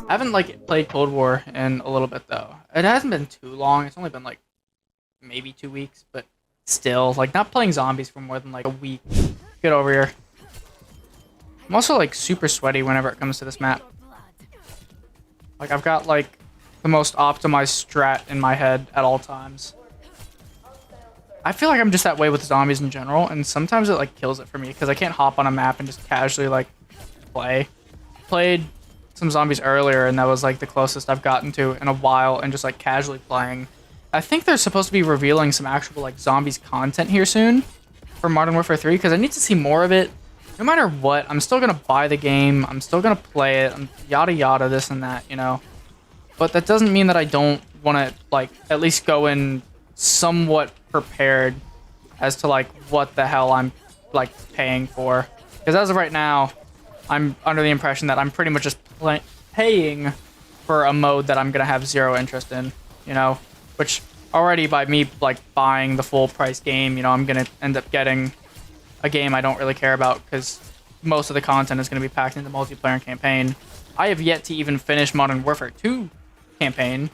I haven't like played Cold War in a little bit though. It hasn't been too long. It's only been like maybe 2 weeks, but still, like not playing zombies for more than like a week. Get over here. I'm also like super sweaty whenever it comes to this map. Like I've got like the most optimized strat in my head at all times. I feel like I'm just that way with zombies in general, and sometimes it like kills it for me because I can't hop on a map and just casually like play. Played some zombies earlier, and that was like the closest I've gotten to in a while, and just like casually playing. I think they're supposed to be revealing some actual like zombies content here soon for Modern Warfare 3 because I need to see more of it. No matter what, I'm still gonna buy the game. I'm still gonna play it. Yada yada, this and that, you know. But that doesn't mean that I don't want to like at least go in somewhat prepared as to like what the hell I'm like paying for. Because as of right now, I'm under the impression that I'm pretty much just paying for a mode that I'm gonna have zero interest in, you know. Which already by me like buying the full price game, you know, I'm gonna end up getting a game I don't really care about because most of the content is gonna be packed into multiplayer and campaign. I have yet to even finish Modern Warfare 2 campaign.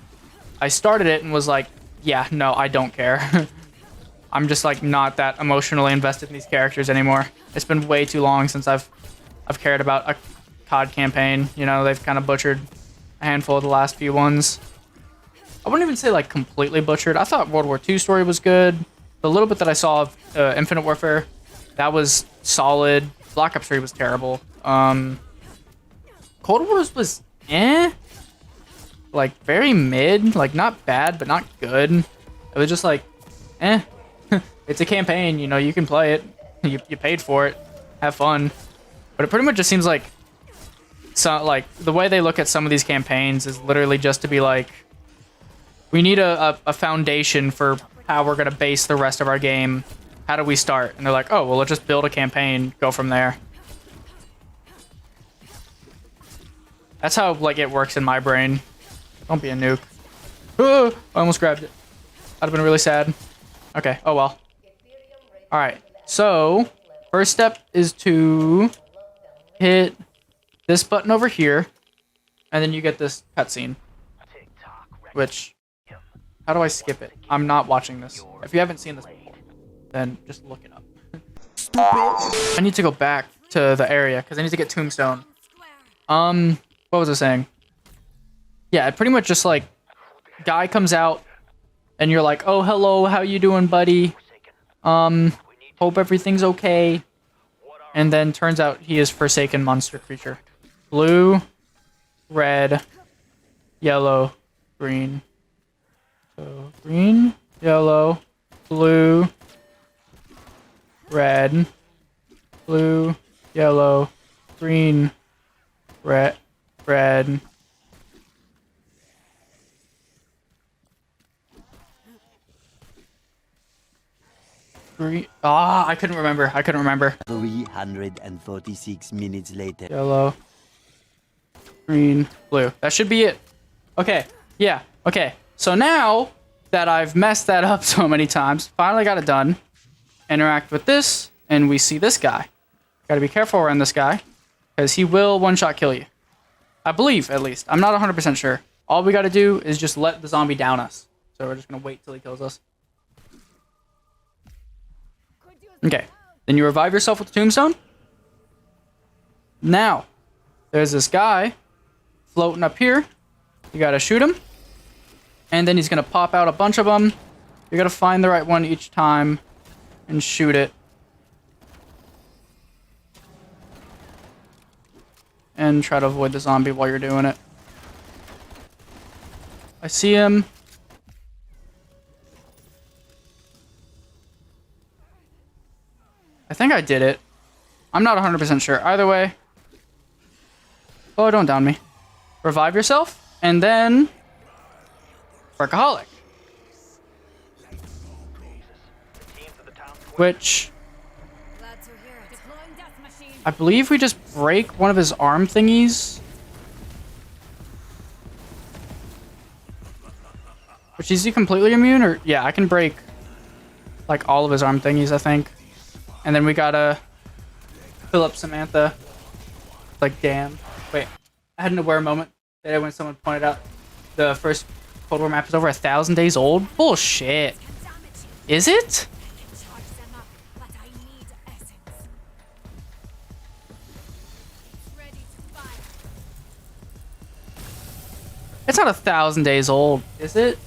I started it and was like, yeah, no, I don't care. I'm just like not that emotionally invested in these characters anymore. It's been way too long since I've cared about a COD campaign. You know, they've kind of butchered a handful of the last few ones. I wouldn't even say like completely butchered. I thought World War II story was good. The little bit that I saw of Infinite Warfare, that was solid. Black Ops 3 was terrible. Cold Wars was like very mid, like not bad, but not good. It was just like, it's a campaign, you know, you can play it. You paid for it. Have fun. But it pretty much just seems like, so like the way they look at some of these campaigns is literally just to be like, we need a foundation for how we're gonna base the rest of our game. How do we start? And they're like, oh, well, let's just build a campaign, go from there. That's how like it works in my brain. Don't be a nuke. Oh, I almost grabbed it. That'd have been really sad. Okay, oh well. Alright, so first step is to hit this button over here, and then you get this cutscene. Which, how do I skip it? I'm not watching this. If you haven't seen this before, then just look it up. I need to go back to the area because I need to get Tombstone. What was I saying? Yeah, it pretty much just like, guy comes out, and you're like, oh, hello, how you doing, buddy? Hope everything's okay. And then turns out he is Forsaken monster creature. Blue, red, yellow, green. So, green, yellow, blue, red, blue, yellow, green, red. Green. Ah, I couldn't remember. 346 minutes later. Yellow, green, blue. That should be it. Okay. Yeah. Okay. So now that I've messed that up so many times, finally got it done. Interact with this, and we see this guy. Gotta be careful around this guy, because he will one-shot kill you. I believe, at least. I'm not 100% sure. All we gotta do is just let the zombie down us. So we're just gonna wait till he kills us. Okay. Then you revive yourself with the Tombstone. Now, there's this guy floating up here. You gotta shoot him. And then he's gonna pop out a bunch of them. You gotta find the right one each time and shoot it. And try to avoid the zombie while you're doing it. I see him. I think I did it. I'm not 100% sure. Either way. Oh, don't down me. Revive yourself, and then Workaholic. Which I believe we just break one of his arm thingies. Which is he completely immune? Or yeah, I can break like all of his arm thingies, I think. And then we gotta fill up Samantha. Like, damn. Wait, I had an aware moment. Today when someone pointed out the first Cold War map is over 1,000 days old. Bullshit. Is it? It's not 1,000 days old, is it?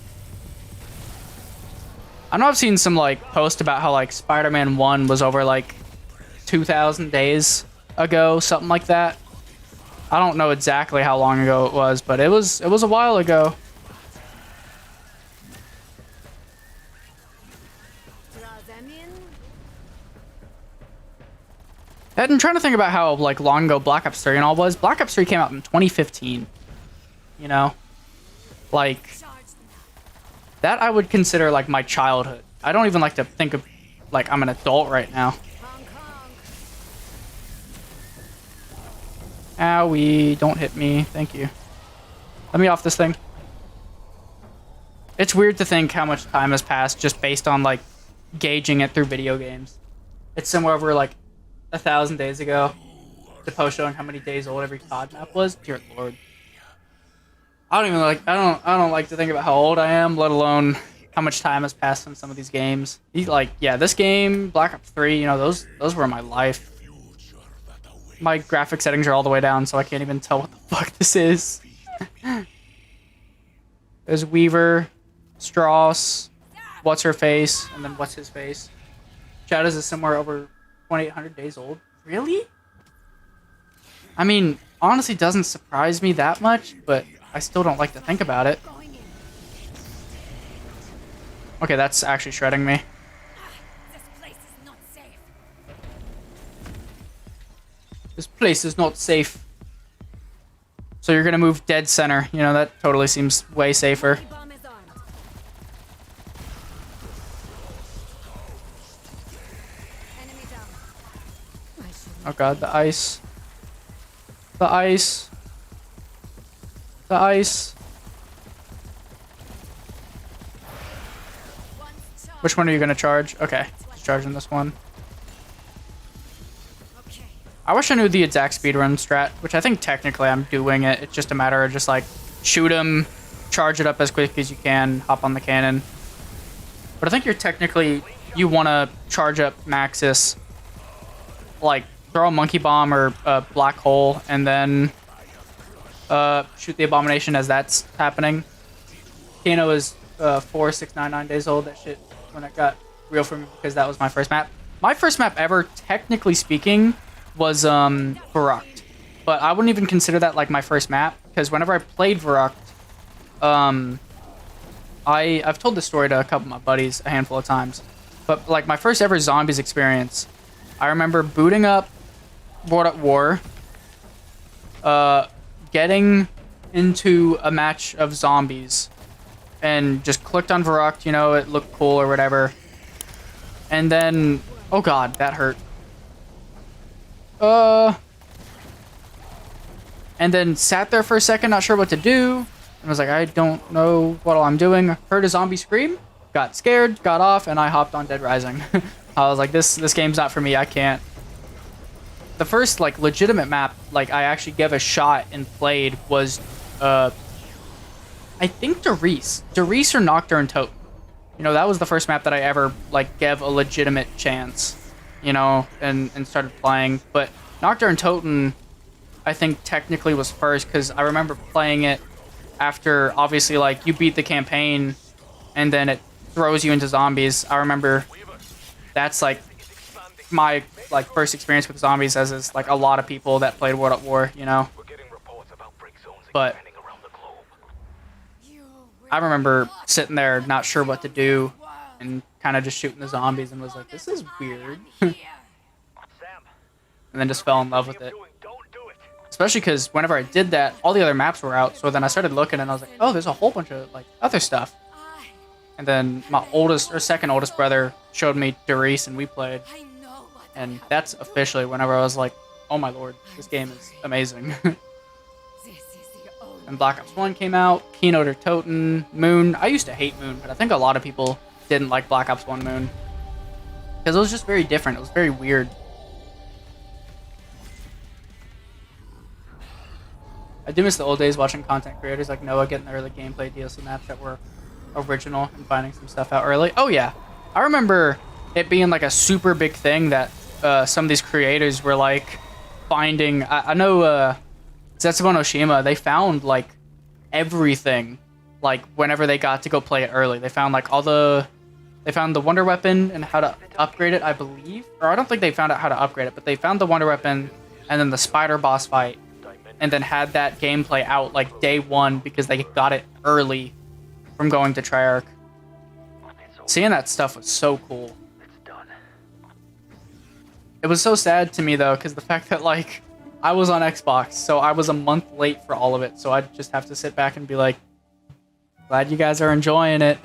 I know I've seen some like post about how like Spider-Man 1 was over like 2,000 days ago, something like that. I don't know exactly how long ago it was, but it was a while ago. And I'm trying to think about how like long ago Black Ops 3 and all was. Black Ops 3 came out in 2015. You know? Like that I would consider like my childhood. I don't even like to think of like I'm an adult right now. Owie, don't hit me. Thank you. Let me off this thing. It's weird to think how much time has passed just based on like gauging it through video games. It's somewhere over like 1,000 days ago. The post showing how many days old every COD map was. Dear Lord. I don't like to think about how old I am, let alone how much time has passed in some of these games. This game, Black Ops 3, you know, those were my life. My graphic settings are all the way down, so I can't even tell what the fuck this is. There's Weaver, Strauss, what's her face, and then what's his face. Shadows is somewhere over 2,800 days old. Really? I mean, honestly, doesn't surprise me that much, but I still don't like to think about it. Okay, that's actually shredding me. This place is not safe. So you're gonna move dead center. You know, that totally seems way safer. Oh god, the ice. The ice. The ice. Which one are you gonna charge? Okay, just charging this one. I wish I knew the exact speedrun strat, which I think technically I'm doing it. It's just a matter of just like shoot him, charge it up as quick as you can, hop on the cannon. But I think you want to charge up Maxis, like throw a monkey bomb or a black hole, and then shoot the abomination as that's happening. Kano is 4699 days old. That shit when it got real for me because that was my first map. My first map ever, technically speaking, was Verrucht, but I wouldn't even consider that like my first map because whenever I played Verrucht, I've told this story to a couple of my buddies a handful of times, but like my first ever zombies experience, I remember booting up World at War, getting into a match of zombies, and just clicked on Verrucht. You know, it looked cool or whatever, and then oh god, that hurt. And then sat there for a second, not sure what to do. And was like, I don't know what I'm doing. Heard a zombie scream, got scared, got off, and I hopped on Dead Rising. I was like, this game's not for me. I can't. The first like legitimate map like I actually gave a shot and played was I think Derice or Nocturne Totem. You know, that was the first map that I ever like gave a legitimate chance. You know, and started playing. But Nocturne Totem, I think technically was first because I remember playing it after obviously like you beat the campaign and then it throws you into zombies. I remember that's like my like first experience with zombies, as is like a lot of people that played World at War, you know. But I remember sitting there not sure what to do and kind of just shooting the zombies and was like, this is weird. And then just fell in love with it. Especially because whenever I did that, all the other maps were out. So then I started looking and I was like, oh, there's a whole bunch of like other stuff. And then my oldest or second oldest brother showed me Derice and we played. And that's officially whenever I was like, oh my lord, this game is amazing. And Black Ops 1 came out, Keynote or Totem, Moon. I used to hate Moon, but I think a lot of people didn't like Black Ops 1 Moon. Because it was just very different. It was very weird. I do miss the old days watching content creators like Noah getting the early gameplay DLC maps that were original and finding some stuff out early. Oh yeah, I remember it being like a super big thing that some of these creators were like finding. I know Zetsubou no Shima, they found like everything like whenever they got to go play it early. They found like they found the wonder weapon and how to upgrade it, I believe. Or I don't think they found out how to upgrade it, but they found the wonder weapon and then the spider boss fight and then had that gameplay out like day one because they got it early from going to Treyarch. Seeing that stuff was so cool. It was so sad to me though, because the fact that like I was on Xbox, so I was a month late for all of it, so I'd just have to sit back and be like, glad you guys are enjoying it.